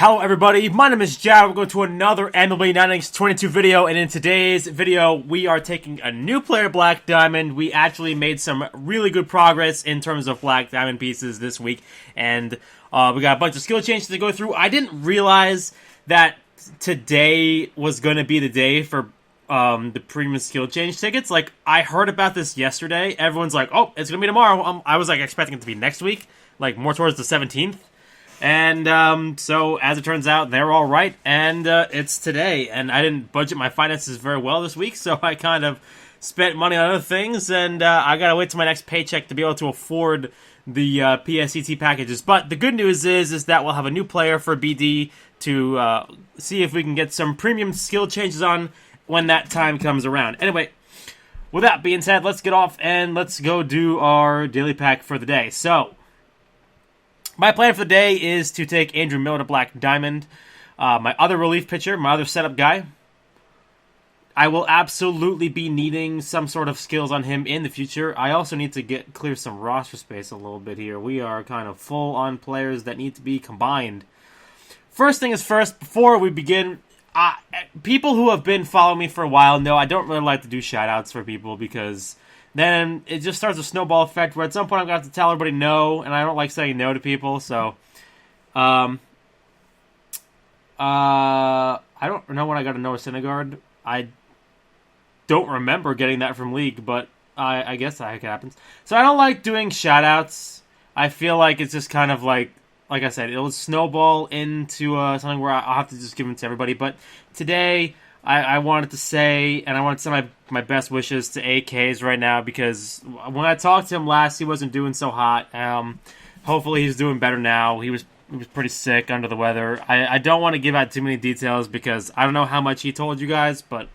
Hello everybody, my name is Jad. We're going to another MLB Innings 22 video, and in today's video, we are taking a new player, Black Diamond. We actually made some really good progress in terms of Black Diamond pieces this week, and we got a bunch of skill changes to go through. I didn't realize that today was going to be the day for the premium skill change tickets. Like, I heard about this yesterday. Everyone's like, oh, it's going to be tomorrow. I was like expecting it to be next week, like more towards the 17th. And so, as it turns out, they're all right, and it's today. And I didn't budget my finances very well this week, so I kind of spent money on other things, and I gotta wait till my next paycheck to be able to afford the PSET packages. But the good news is that we'll have a new player for BD to see if we can get some premium skill changes on when that time comes around. Anyway, with that being said, let's get off and let's go do our daily pack for the day. So, my plan for the day is to take Andrew Miller to Black Diamond, my other relief pitcher, my other setup guy. I will absolutely be needing some sort of skills on him in the future. I also need to clear some roster space a little bit here. We are kind of full on players that need to be combined. First thing is first, before we begin, people who have been following me for a while know I don't really like to do shoutouts for people because then it just starts a snowball effect where at some point I'm going to have to tell everybody no, and I don't like saying no to people, so I don't know when I got a Noah Syndergaard. I don't remember getting that from League, but I guess that happens. So I don't like doing shoutouts. I feel like it's just kind of like I said, it'll snowball into something where I'll have to just give them to everybody, but today I wanted to say, and I wanted to send my best wishes to AKs right now, because when I talked to him last, he wasn't doing so hot. Hopefully he's doing better now. He was pretty sick, under the weather. I don't want to give out too many details because I don't know how much he told you guys, but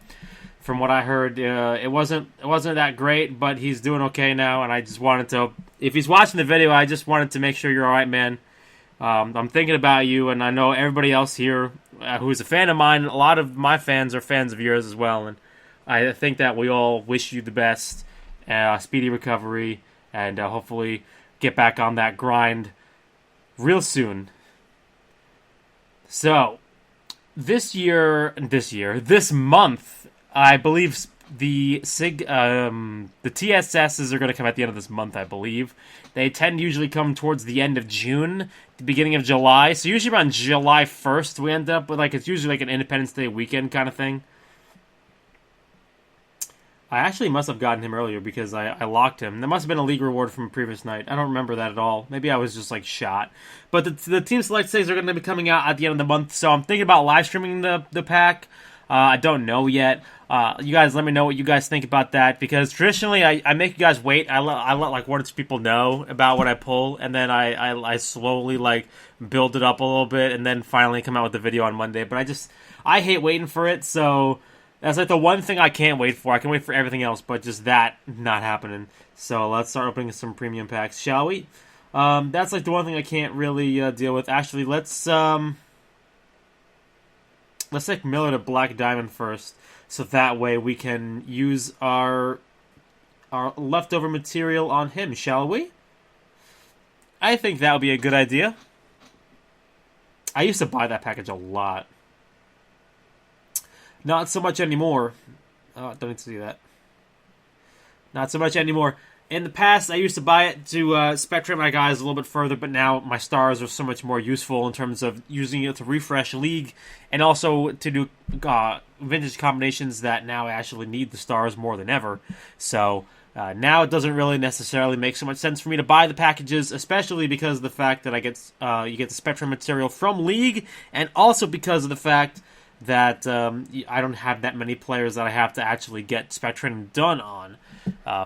from what I heard, it wasn't that great, but he's doing okay now, and I just wanted to, if he's watching the video, I just wanted to make sure you're alright, man. I'm thinking about you, and I know everybody else here who's a fan of mine. A lot of my fans are fans of yours as well, and I think that we all wish you the best, speedy recovery, and hopefully get back on that grind real soon. So, this month, I believe the TSSs are going to come at the end of this month, I believe. They tend to usually come towards the end of June, the beginning of July. So usually around July 1st, we end up with, it's usually like an Independence Day weekend kind of thing. I actually must have gotten him earlier because I locked him. There must have been a league reward from a previous night. I don't remember that at all. Maybe I was just, shot. But the Team Select Stays are going to be coming out at the end of the month, so I'm thinking about live streaming the pack. I don't know yet. You guys let me know what you guys think about that, because traditionally I make you guys wait. I let one or two people know about what I pull, and then I slowly build it up a little bit, and then finally come out with the video on Monday. But I hate waiting for it, so that's the one thing I can't wait for. I can wait for everything else, but just that not happening. So let's start opening some premium packs, shall we? That's the one thing I can't really deal with. Actually, let's take Miller to Black Diamond first, so that way we can use our leftover material on him, shall we? I think that would be a good idea. I used to buy that package a lot. Not so much anymore. Oh, don't need to see that. Not so much anymore. In the past, I used to buy it to spectrate my guys a little bit further, but now my stars are so much more useful in terms of using it to refresh League, and also to do vintage combinations that now I actually need the stars more than ever. So now it doesn't really necessarily make so much sense for me to buy the packages, especially because of the fact that you get the Spectrum material from League, and also because of the fact that I don't have that many players that I have to actually get Spectrum done on.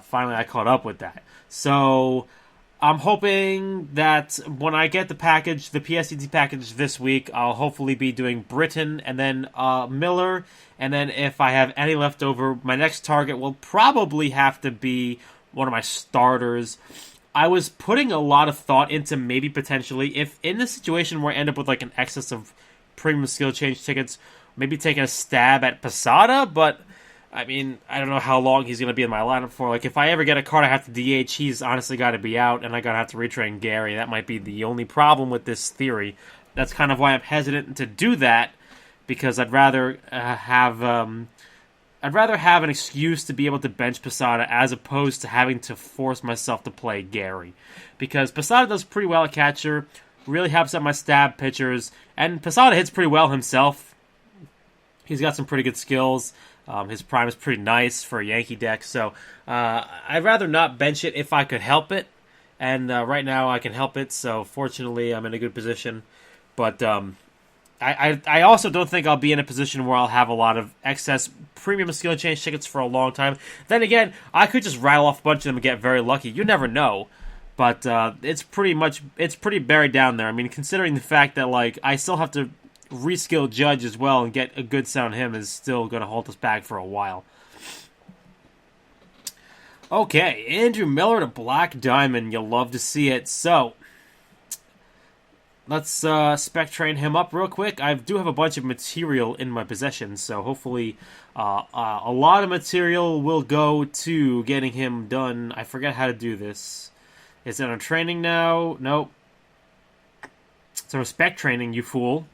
Finally, I caught up with that. So, I'm hoping that when I get the package, the PSET package this week, I'll hopefully be doing Britton and then Miller. And then if I have any left over, my next target will probably have to be one of my starters. I was putting a lot of thought into maybe potentially, if in the situation where I end up with an excess of premium skill change tickets, maybe taking a stab at Posada, but I mean, I don't know how long he's going to be in my lineup for. If I ever get a card I have to DH, he's honestly got to be out, and I got to have to retrain Gary. That might be the only problem with this theory. that's kind of why I'm hesitant to do that, because I'd rather have an excuse to be able to bench Posada as opposed to having to force myself to play Gary, because Posada does pretty well at catcher, really helps out my stab pitchers, and Posada hits pretty well himself. He's got some pretty good skills. His prime is pretty nice for a Yankee deck, so I'd rather not bench it if I could help it. And right now I can help it, so fortunately I'm in a good position. But I also don't think I'll be in a position where I'll have a lot of excess premium skill change tickets for a long time. Then again, I could just rattle off a bunch of them and get very lucky. You never know. But it's pretty buried down there. I mean, considering the fact that like I still have to reskill Judge as well and get a good set on him is still going to hold us back for a while. Okay, Andrew Miller to Black Diamond. You'll love to see it. So, let's spec train him up real quick. I do have a bunch of material in my possession, so hopefully a lot of material will go to getting him done. I forget how to do this. Is it on training now? Nope. It's on spec training, you fool.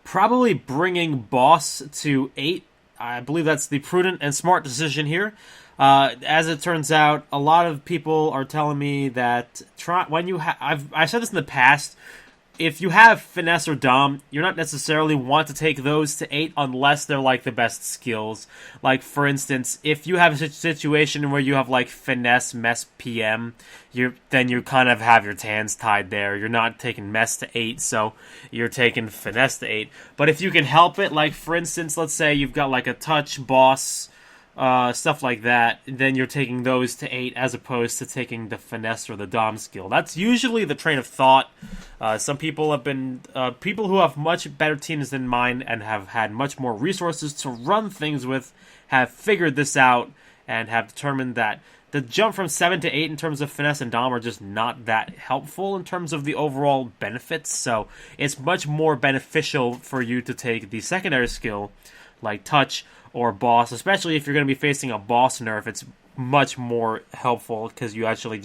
Probably bringing Boss to 8. I believe that's the prudent and smart decision here. As it turns out, a lot of people are telling me that I've said this in the past. If you have Finesse or Dom, you're not necessarily want to take those to 8 unless they're like the best skills. Like for instance, if you have a situation where you have like Finesse, Mess, PM, then you kind of have your hands tied there. You're not taking Mess to 8, so you're taking Finesse to 8. But if you can help it, like for instance, let's say you've got like a Touch, Boss, stuff like that, then you're taking those to 8 as opposed to taking the Finesse or the Dom skill. That's usually the train of thought. Some people have been people who have much better teams than mine and have had much more resources to run things with have figured this out and have determined that the jump from 7 to 8 in terms of Finesse and Dom are just not that helpful in terms of the overall benefits. So it's much more beneficial for you to take the secondary skill like Touch or Boss, especially if you're going to be facing a Boss nerf. It's much more helpful because you actually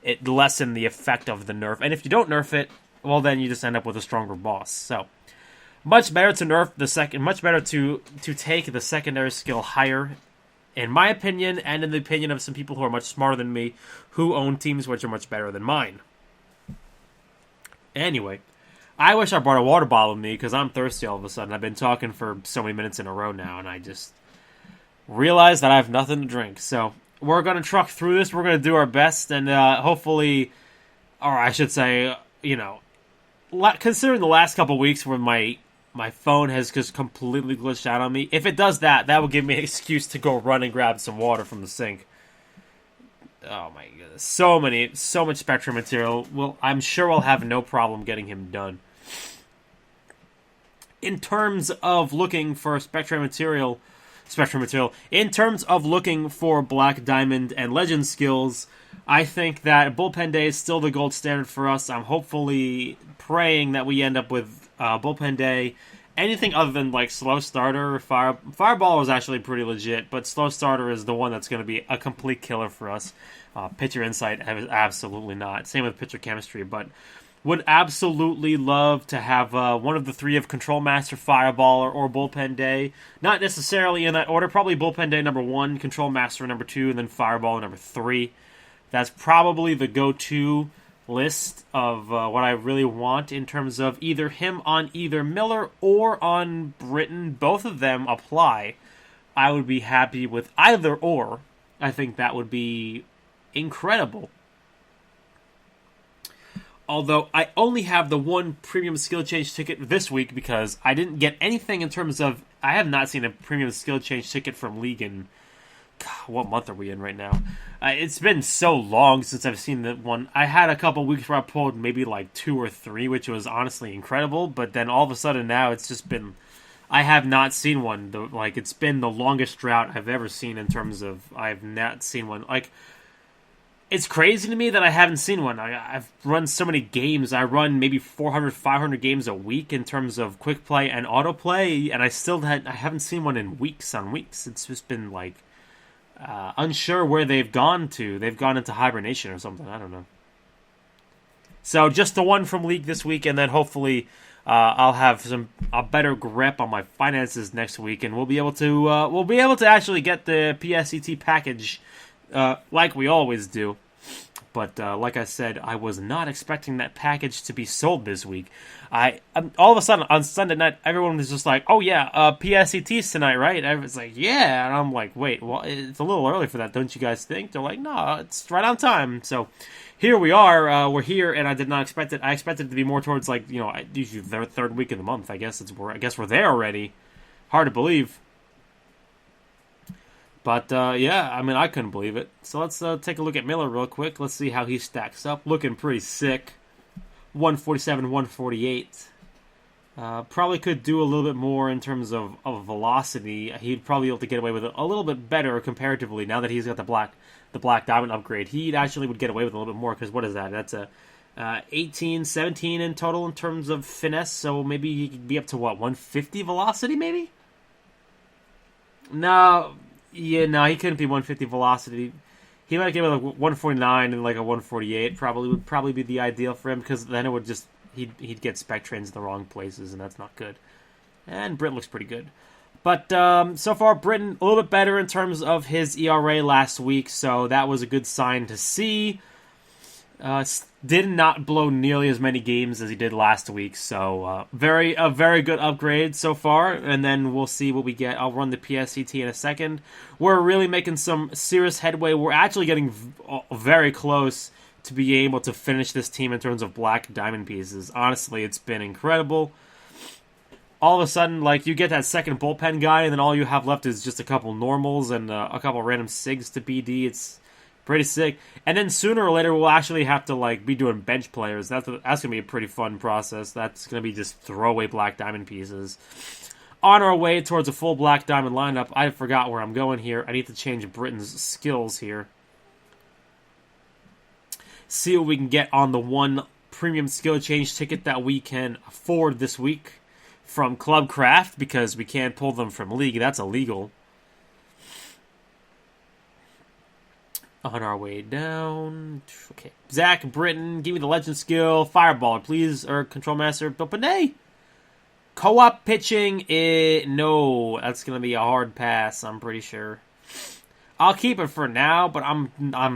it lessen the effect of the nerf. And if you don't nerf it, well, then you just end up with a stronger Boss. So much better to nerf the second. Much better to take the secondary skill higher, in my opinion, and in the opinion of some people who are much smarter than me, who own teams which are much better than mine. Anyway, I wish I brought a water bottle with me because I'm thirsty all of a sudden. I've been talking for so many minutes in a row now, and I just realized that I have nothing to drink. So we're going to truck through this. We're going to do our best, and hopefully, or I should say, considering the last couple weeks where my phone has just completely glitched out on me, if it does that, that will give me an excuse to go run and grab some water from the sink. Oh my goodness, so much Spectrum material. Well, I'm sure I'll have no problem getting him done. In terms of looking for Spectrum material, in terms of looking for Black Diamond and Legend skills, I think that Bullpen Day is still the gold standard for us. I'm hopefully praying that we end up with Bullpen Day. Anything other than like Slow Starter, Fireball is actually pretty legit, but Slow Starter is the one that's going to be a complete killer for us. Pitcher Insight, absolutely not. Same with Pitcher Chemistry, but would absolutely love to have one of the three of Control Master, Fireball, or Bullpen Day. Not necessarily in that order. Probably Bullpen Day number 1, Control Master number 2, and then Fireball number 3. That's probably the go-to list of what I really want in terms of either him on either Miller or on Britton. Both of them apply. I would be happy with either or. I think that would be incredible. Although I only have the one premium skill change ticket this week because I didn't get anything in terms of... I have not seen a premium skill change ticket from League in... God, what month are we in right now? It's been so long since I've seen that one. I had a couple weeks where I pulled maybe like 2 or 3, which was honestly incredible. But then all of a sudden now it's just been... I have not seen one. It's been the longest drought I've ever seen in terms of... I've not seen one. It's crazy to me that I haven't seen one. I've run so many games. I run maybe 400, 500 games a week in terms of quick play and autoplay, and I haven't seen one in weeks on weeks. It's just been unsure where they've gone to. They've gone into hibernation or something. I don't know. So just the one from League this week, and then hopefully I'll have a better grip on my finances next week, and we'll be able to actually get the PSET package like we always do. But like I said, I was not expecting that package to be sold this week. All of a sudden on Sunday night, everyone was just like, "Oh yeah, PSET's tonight, right?" Everyone's like, "Yeah," and I'm like, "Wait, well, it's a little early for that, don't you guys think?" They're like, "No, it's right on time." So here we are. We're here, and I did not expect it. I expected it to be more towards usually the third week of the month. I guess we're there already. Hard to believe. But, yeah, I mean, I couldn't believe it. So let's take a look at Miller real quick. Let's see how he stacks up. Looking pretty sick. 147, 148. Probably could do a little bit more in terms of velocity. He'd probably be able to get away with it a little bit better comparatively now that he's got the black diamond upgrade. He actually would get away with a little bit more because what is that? That's a 18, 17 in total in terms of finesse. So maybe he could be up to, what, 150 velocity maybe? No... Yeah, no, he couldn't be 150 velocity. He might get a 149 and like a 148. Would probably be the ideal for him because then it would just he'd get spec trains in the wrong places and that's not good. And Britton looks pretty good, but so far Britton a little bit better in terms of his ERA last week, so that was a good sign to see. Did not blow nearly as many games as he did last week, so a very good upgrade so far, and then we'll see what we get. I'll run the PSET in a second. We're really making some serious headway. We're actually getting very close to be able to finish this team in terms of black diamond pieces. Honestly, it's been incredible. All of a sudden, like, you get that second bullpen guy, and then all you have left is just a couple normals and a couple random SIGs to BD. It's pretty sick. And then sooner or later, we'll actually have to like be doing bench players. That's gonna be a pretty fun process. That's gonna be just throwaway black diamond pieces. On our way towards a full black diamond lineup, I forgot where I'm going here. I need to change Britton's skills here. See what we can get on the one premium skill change ticket that we can afford this week from Clubcraft because we can't pull them from League. That's illegal. On our way down. Okay. Zach Britton, give me the legend skill. Fireballer, please. Or Control Master. Dopanay. Co-op pitching. No. That's going to be a hard pass, I'm pretty sure. I'll keep it for now, but I'm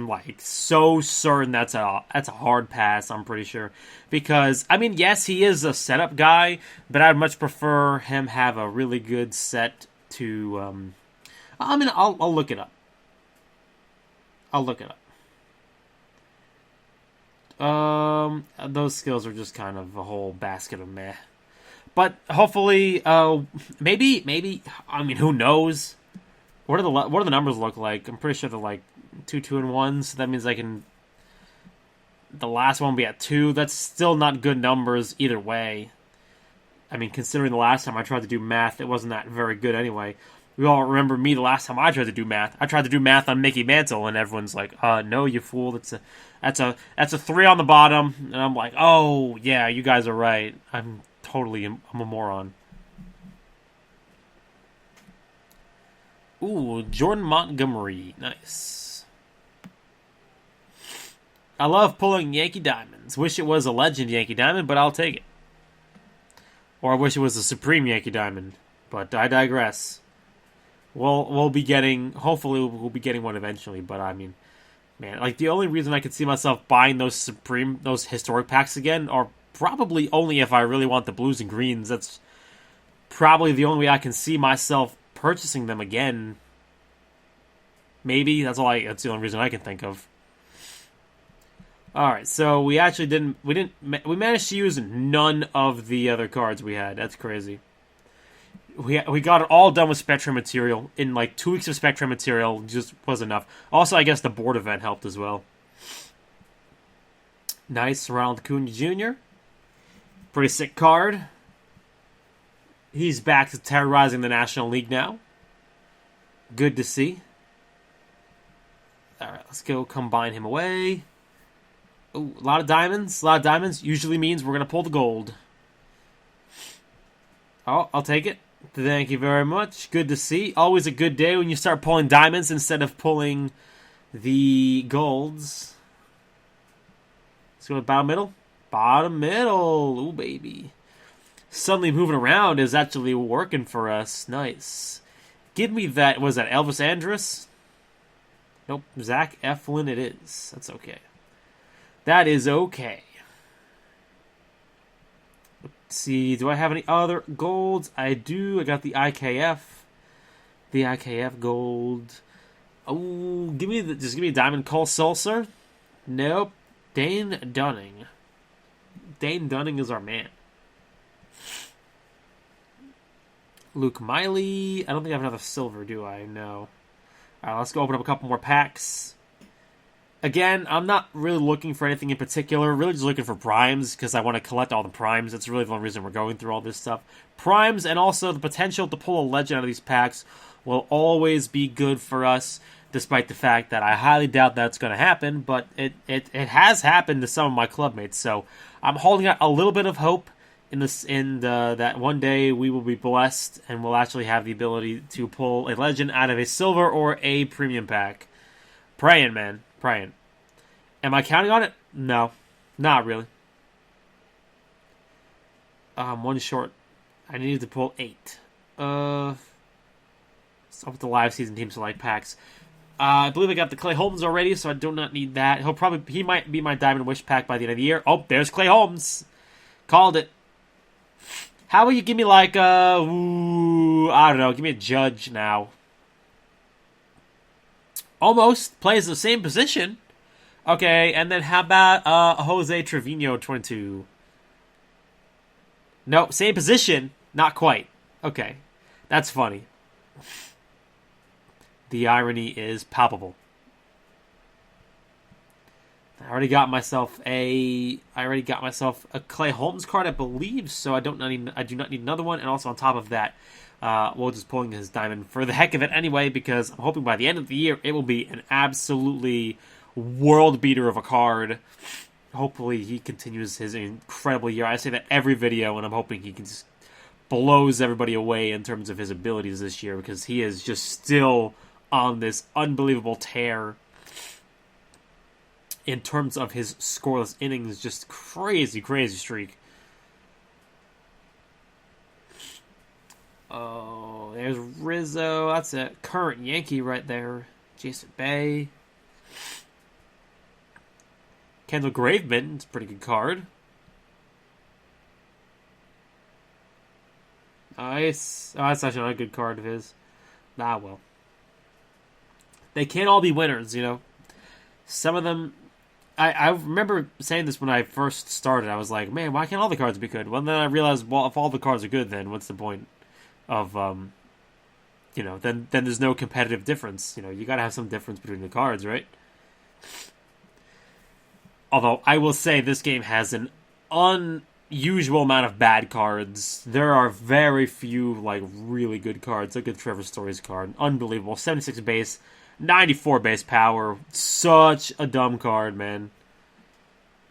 like so certain that's a hard pass, I'm pretty sure. Because, I mean, yes, he is a setup guy, but I'd much prefer him have a really good set to... I'll look it up. Those skills are just kind of a whole basket of meh. But hopefully, maybe. I mean, who knows? What do the numbers look like? I'm pretty sure they're like 2, 2, and 1. So that means I can. The last one will be at 2. That's still not good numbers either way. I mean, considering the last time I tried to do math, it wasn't that very good anyway. We all remember me the last time I tried to do math. I tried to do math on Mickey Mantle, and everyone's like, no, you fool. That's a 3 on the bottom. And I'm like, oh, yeah, you guys are right. I'm a moron. Ooh, Jordan Montgomery. Nice. I love pulling Yankee Diamonds. Wish it was a Legend Yankee Diamond, but I'll take it. Or I wish it was a Supreme Yankee Diamond, but I digress. We'll be getting, hopefully we'll be getting one eventually, but I mean, man, like the only reason I could see myself buying those historic packs again are probably only if I really want the blues and greens. That's probably the only way I can see myself purchasing them again. Maybe, that's the only reason I can think of. Alright, so we managed to use none of the other cards we had. That's crazy. We got it all done with Spectrum material. In like 2 weeks of Spectrum material just was enough. Also, I guess the board event helped as well. Nice, Ronald Acuna Jr. Pretty sick card. He's back to terrorizing the National League now. Good to see. Alright, let's go combine him away. Ooh, a lot of diamonds. A lot of diamonds usually means we're going to pull the gold. Oh, I'll take it. Thank you very much. Good to see. Always a good day when you start pulling diamonds instead of pulling the golds. Let's go with battle middle. Bottom middle. Ooh, baby. Suddenly moving around is actually working for us. Nice. Give me that. Was that Elvis Andrus? Nope. Zach Eflin it is. That's okay. That is okay. Let's see. Do I have any other golds? I do. I got the IKF. The IKF gold. Oh, just give me Diamond Cole Sulcer. Nope. Dane Dunning. Dane Dunning is our man. Luke Miley. I don't think I have another silver, do I? No. Alright, let's go open up a couple more packs. Again, I'm not really looking for anything in particular. Really just looking for primes because I want to collect all the primes. That's really the only reason we're going through all this stuff. Primes and also the potential to pull a legend out of these packs will always be good for us, despite the fact that I highly doubt that's going to happen. But it has happened to some of my clubmates, so I'm holding out a little bit of hope that one day we will be blessed and we'll actually have the ability to pull a legend out of a silver or a premium pack. Praying, man. Praying. Am I counting on it? No. Not really. One short. I needed to pull 8. Stop with the live season team select packs. I believe I got the Clay Holmes already, so I do not need that. He might be my Diamond Wish pack by the end of the year. Oh, there's Clay Holmes. Called it. How about you give me like I don't know, give me a Judge now. Almost plays the same position. Okay, and then how about Jose Trevino 22? No, same position, not quite. Okay, that's funny. The irony is palpable. I already got myself a Clay Holmes card, I believe, so I do not need another one. And also on top of that, we'll just pulling his diamond for the heck of it anyway, because I'm hoping by the end of the year it will be an absolutely world beater of a card. Hopefully he continues his incredible year. I say that every video, and I'm hoping he can just blows everybody away in terms of his abilities this year, because he is just still on this unbelievable tear. In terms of his scoreless innings, just crazy streak. Oh, there's Rizzo. That's a current Yankee right there. Jason Bay. Kendall Graveman. It's a pretty good card. Nice. Oh, that's actually not a good card of his. Ah, well. They can't all be winners, you know. Some of them... I remember saying this when I first started. I was like, man, why can't all the cards be good? Well, then I realized, well, if all the cards are good, then what's the point of, then there's no competitive difference. You know, you got to have some difference between the cards, right? Although, I will say this game has an unusual amount of bad cards. There are very few, really good cards. Look at Trevor Story's card. Unbelievable. 76 base. 94 base power. Such a dumb card, man.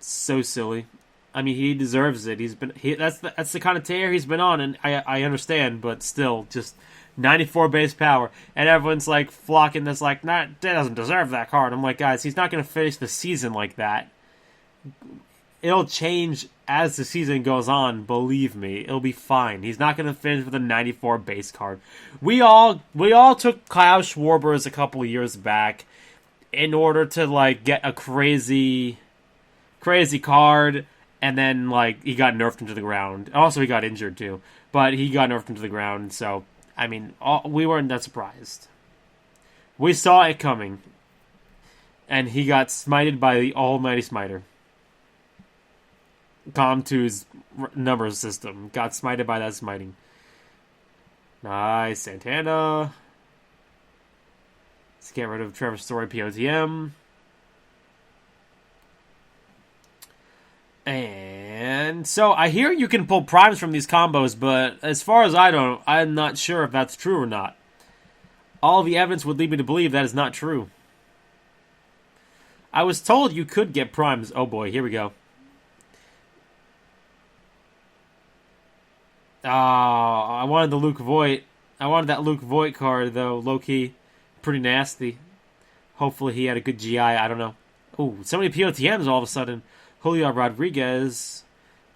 So silly. I mean, he deserves it. That's the kind of tear he's been on, and I understand, but still, just 94 base power. And everyone's flocking this that doesn't deserve that card. I'm like, guys, he's not going to finish the season like that. It'll change as the season goes on, believe me. It'll be fine. He's not going to finish with a 94 base card. We all took Kyle Schwarber's a couple of years back in order to get a crazy card, and then he got nerfed into the ground. Also, he got injured too, but he got nerfed into the ground. So I mean, we weren't that surprised. We saw it coming, and he got smited by the almighty smiter. Com2's number system got smited by that smiting. Nice. Santana. Let's get rid of Trevor Story POTM. And so I hear you can pull primes from these combos, but as far as I'm not sure if that's true or not. All the evidence would lead me to believe that is not true. I was told you could get primes. Oh boy, here we go. I wanted the Luke Voigt. I wanted that Luke Voigt card, though, low-key. Pretty nasty. Hopefully he had a good GI, I don't know. Ooh, so many POTMs all of a sudden. Julio Rodriguez.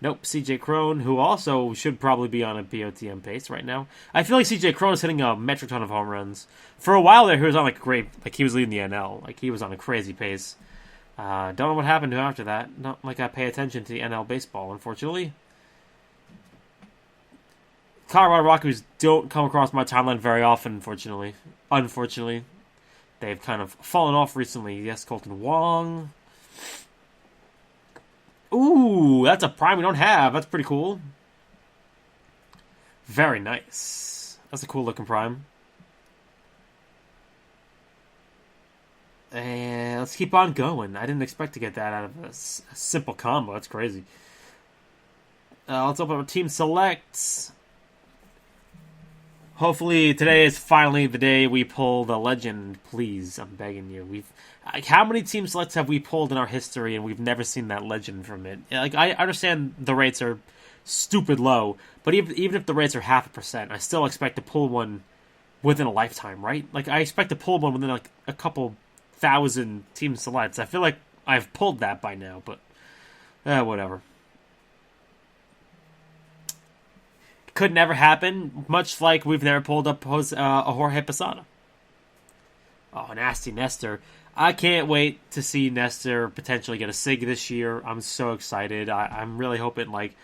Nope, CJ Crone, who also should probably be on a BOTM pace right now. I feel like CJ Crone is hitting a metric ton of home runs. For a while there, he was on he was leading the NL. Like, he was on a crazy pace. Don't know what happened to him after that. Not like I pay attention to the NL baseball, unfortunately. Colorado Rockies don't come across my timeline very often, unfortunately. Unfortunately. They've kind of fallen off recently. Yes, Colton Wong. Ooh, that's a prime we don't have. That's pretty cool. Very nice. That's a cool looking prime. And let's keep on going. I didn't expect to get that out of a simple combo. That's crazy. Let's open up Team Selects. Hopefully today is finally the day we pull the legend. Please, I'm begging you. How many Team Selects have we pulled in our history and we've never seen that legend from it? Like, I understand the rates are stupid low, but even if the rates are 0.5%, I still expect to pull one within a lifetime, right? Like, I expect to pull one within like a couple thousand Team Selects. I feel like I've pulled that by now, but whatever. Could never happen, much like we've never pulled up a Jorge Posada. Oh, nasty Nestor. I can't wait to see Nestor potentially get a SIG this year. I'm so excited. I'm really hoping, like,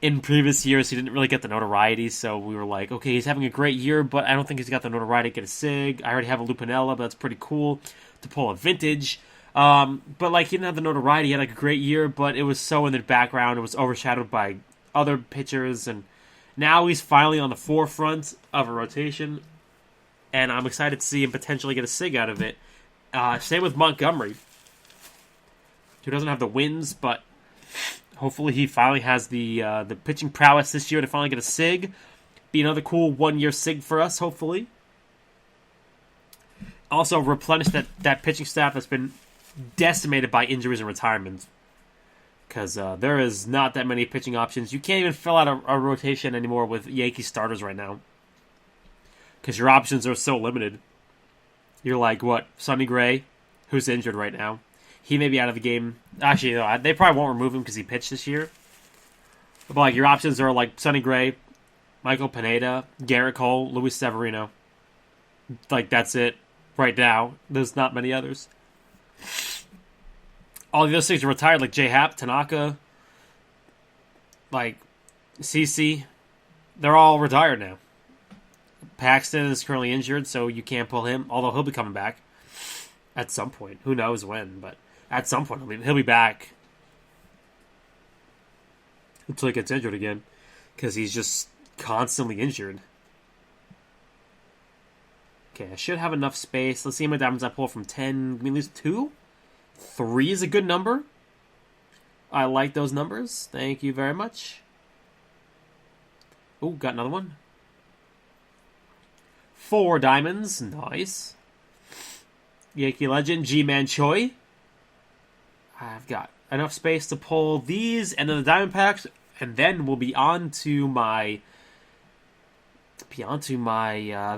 in previous years he didn't really get the notoriety, so we were like, okay, he's having a great year, but I don't think he's got the notoriety to get a SIG. I already have a Lupinella, but that's pretty cool to pull a vintage. But, like, he didn't have the notoriety. He had, like, a great year, but it was so in the background. It was overshadowed by other pitchers, and now he's finally on the forefront of a rotation, and I'm excited to see him potentially get a SIG out of it. Same with Montgomery, who doesn't have the wins, but hopefully he finally has the pitching prowess this year to finally get a SIG. Be another cool one-year SIG for us, hopefully. Also replenish that pitching staff that's been decimated by injuries and retirements. Because there is not that many pitching options. You can't even fill out a rotation anymore with Yankee starters right now. Because your options are so limited. You're like, what, Sonny Gray, who's injured right now. He may be out of the game. Actually, no, they probably won't remove him because he pitched this year. But like, your options are like Sonny Gray, Michael Pineda, Garrett Cole, Luis Severino. Like, that's it right now. There's not many others. All the other things are retired, like J-Hap, Tanaka, like CC. They're all retired now. Paxton is currently injured, so you can't pull him, although he'll be coming back at some point. Who knows when, but at some point he'll be back until he gets injured again, because he's just constantly injured. Okay, I should have enough space. Let's see how many diamonds I pull from 10. Give me at least 2? 3 is a good number. I like those numbers. Thank you very much. Oh, got another one. 4 diamonds. Nice. Yankee legend, G-Man Choi. I've got enough space to pull these and then the diamond packs, and then we'll be on to my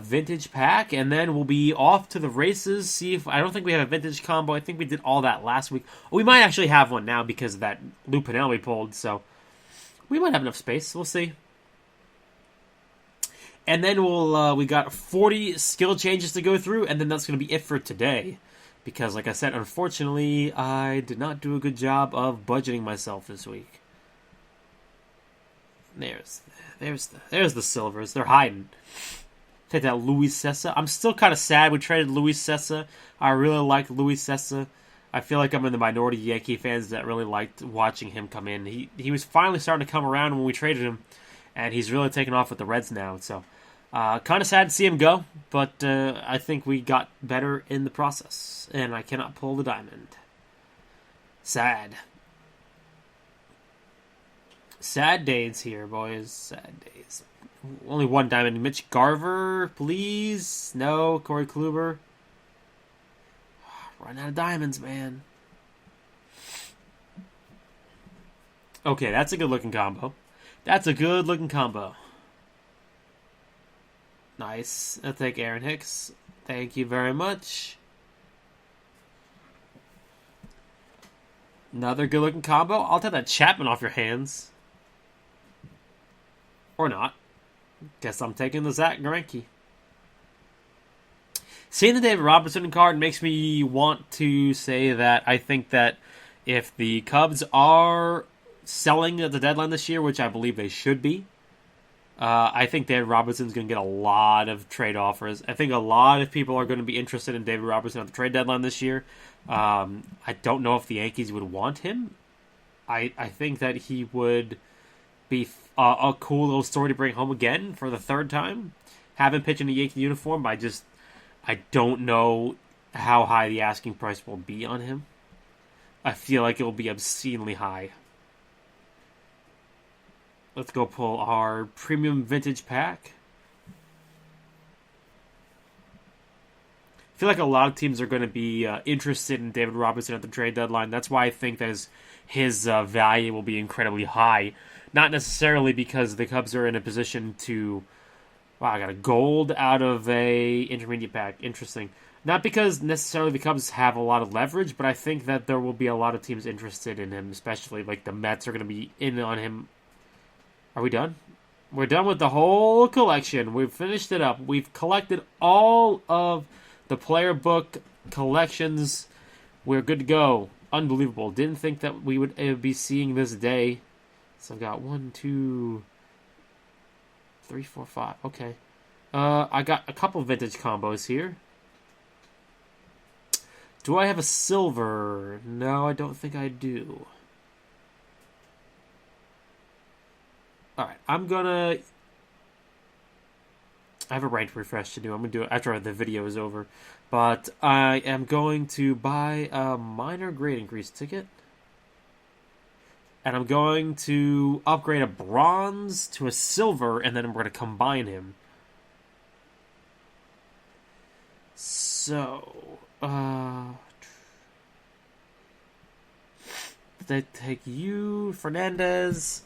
vintage pack, and then we'll be off to the races. See if I don't think we have a vintage combo. I think we did all that last week. We might actually have one now because of that Lupinella we pulled, so we might have enough space. We'll see. And then we got 40 skill changes to go through, and then that's going to be it for today. Because, like I said, unfortunately, I did not do a good job of budgeting myself this week. There's the silvers. They're hiding. Take that Luis Sessa. I'm still kind of sad we traded Luis Sessa. I really like Luis Sessa. I feel like I'm in the minority of Yankee fans that really liked watching him come in. He was finally starting to come around when we traded him, and he's really taken off with the Reds now. So, kind of sad to see him go, but I think we got better in the process, and I cannot pull the diamond. Sad. Sad days here, boys. Sad days. Only 1 diamond. Mitch Garver, please. No. Corey Kluber. Run out of diamonds, man. Okay, that's a good-looking combo. Nice. I'll take Aaron Hicks. Thank you very much. Another good-looking combo. I'll take that Chapman off your hands. Or not. Guess I'm taking the Zach Greinke. Seeing the David Robertson card makes me want to say that I think that if the Cubs are selling at the deadline this year, which I believe they should be, I think David Robertson's going to get a lot of trade offers. I think a lot of people are going to be interested in David Robertson at the trade deadline this year. I don't know if the Yankees would want him. I think that he would be a cool little story to bring home again for the third time. Have him pitch in a Yankee uniform, I don't know how high the asking price will be on him. I feel like it will be obscenely high. Let's go pull our premium vintage pack. I feel like a lot of teams are going to be interested in David Robertson at the trade deadline. That's why I think that his value will be incredibly high. Not necessarily because the Cubs are in a position to... Wow, I got a gold out of a intermediate pack. Interesting. Not because necessarily the Cubs have a lot of leverage, but I think that there will be a lot of teams interested in him, especially like the Mets are going to be in on him. Are we done? We're done with the whole collection. We've finished it up. We've collected all of the player book collections. We're good to go. Unbelievable. Didn't think that we would be seeing this day. So I've got 1, 2... 3, 4, 5. Okay. I got a couple vintage combos here. Do I have a silver? No, I don't think I do. Alright, I'm gonna... I have a ranked refresh to do. I'm gonna do it after the video is over. But I am going to buy a minor grade increase ticket. And I'm going to upgrade a bronze to a silver, and then I'm going to combine him. So, they take you, Fernandez.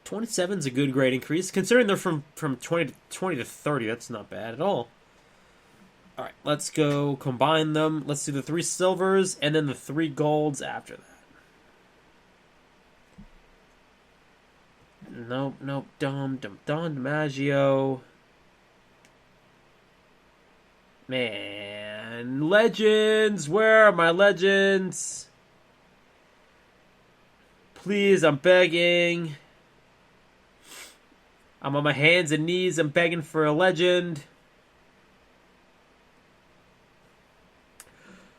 $27's a good grade increase. Considering they're from 20 to 30, that's not bad at all. Alright, let's go combine them. Let's do the 3 silvers and then the 3 golds after that. Nope. Don DiMaggio. Man. Legends! Where are my legends? Please, I'm begging. I'm on my hands and knees. I'm begging for a legend.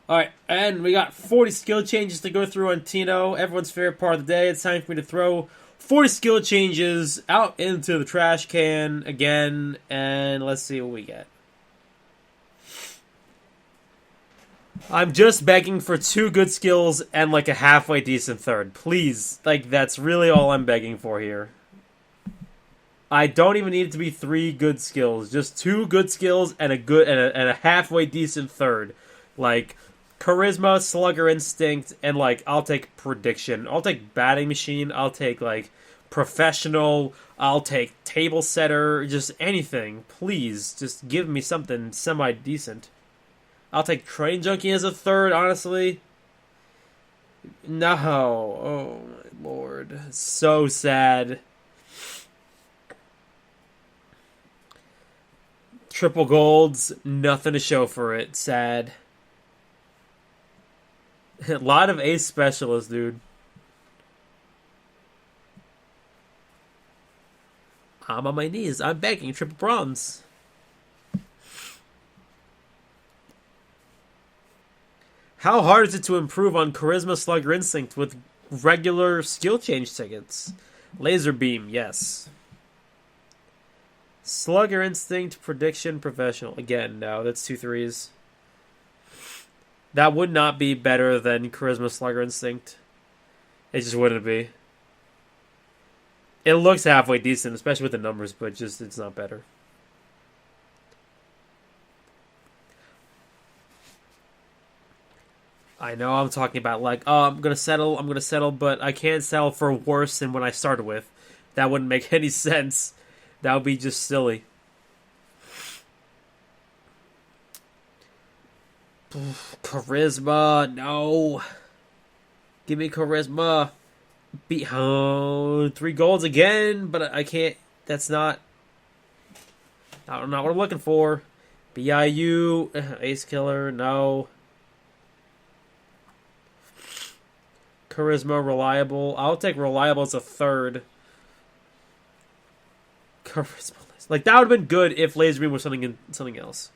Alright, and we got 40 skill changes to go through on Tino. Everyone's favorite part of the day. It's time for me to throw 40 skill changes out into the trash can again. And let's see what we get. I'm just begging for 2 good skills and like a halfway decent third. Please. Like, that's really all I'm begging for here. I don't even need it to be 3 good skills. Just 2 good skills and a halfway decent third. Like... Charisma, Slugger Instinct, and, like, I'll take Prediction. I'll take Batting Machine. I'll take, like, Professional. I'll take Table Setter. Just anything. Please, just give me something semi-decent. I'll take Train Junkie as a third, honestly. No. Oh, my lord. So sad. Triple golds. Nothing to show for it. Sad. A lot of ace specialists, dude. I'm on my knees. I'm begging. Triple bronze. How hard is it to improve on Charisma, Slugger Instinct with regular skill change tickets? Laser Beam, yes. Slugger Instinct, Prediction, Professional. Again, no. That's 2 threes. That would not be better than Charisma, Slugger Instinct. It just wouldn't be. It looks halfway decent, especially with the numbers, but just it's not better. I know I'm talking about like, oh, I'm gonna settle, but I can't settle for worse than what I started with. That wouldn't make any sense. That would be just silly. Charisma, no. Give me charisma. Oh, 3 golds again, but I can't. That's not what I'm looking for. BIU, Ace Killer, no. Charisma, reliable. I'll take reliable as a 3rd. Charisma, like that would have been good if Laser Beam was something else.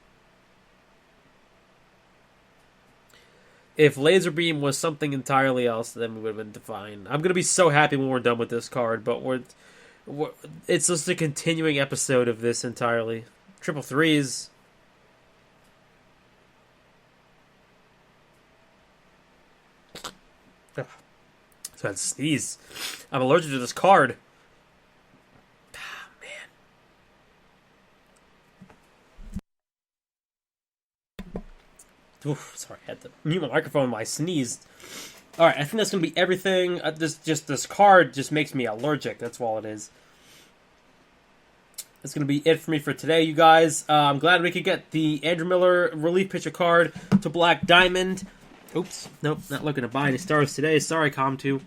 If Laser Beam was something entirely else, then we would have been fine. I'm gonna be so happy when we're done with this card, but it's just a continuing episode of this entirely. Triple threes. Ugh. So I had to sneeze. I'm allergic to this card. Ah, man. Oof, sorry, I had to mute my microphone when I sneezed. Alright, I think that's going to be everything. This card just makes me allergic. That's all it is. That's going to be it for me for today, you guys. I'm glad we could get the Andrew Miller relief pitcher card to Black Diamond. Oops. Nope, not looking to buy any stars today. Sorry, Com2.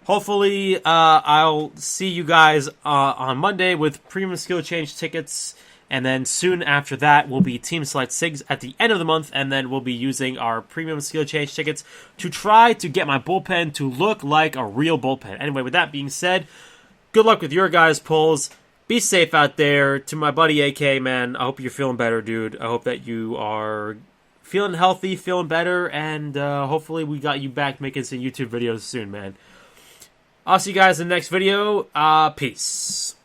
Hopefully, I'll see you guys on Monday with premium skill change tickets. And then soon after that will be Team Select SIGs at the end of the month. And then we'll be using our premium skill change tickets to try to get my bullpen to look like a real bullpen. Anyway, with that being said, good luck with your guys' pulls. Be safe out there. To my buddy AK, man, I hope you're feeling better, dude. I hope that you are feeling healthy, feeling better, and hopefully we got you back making some YouTube videos soon, man. I'll see you guys in the next video. Peace.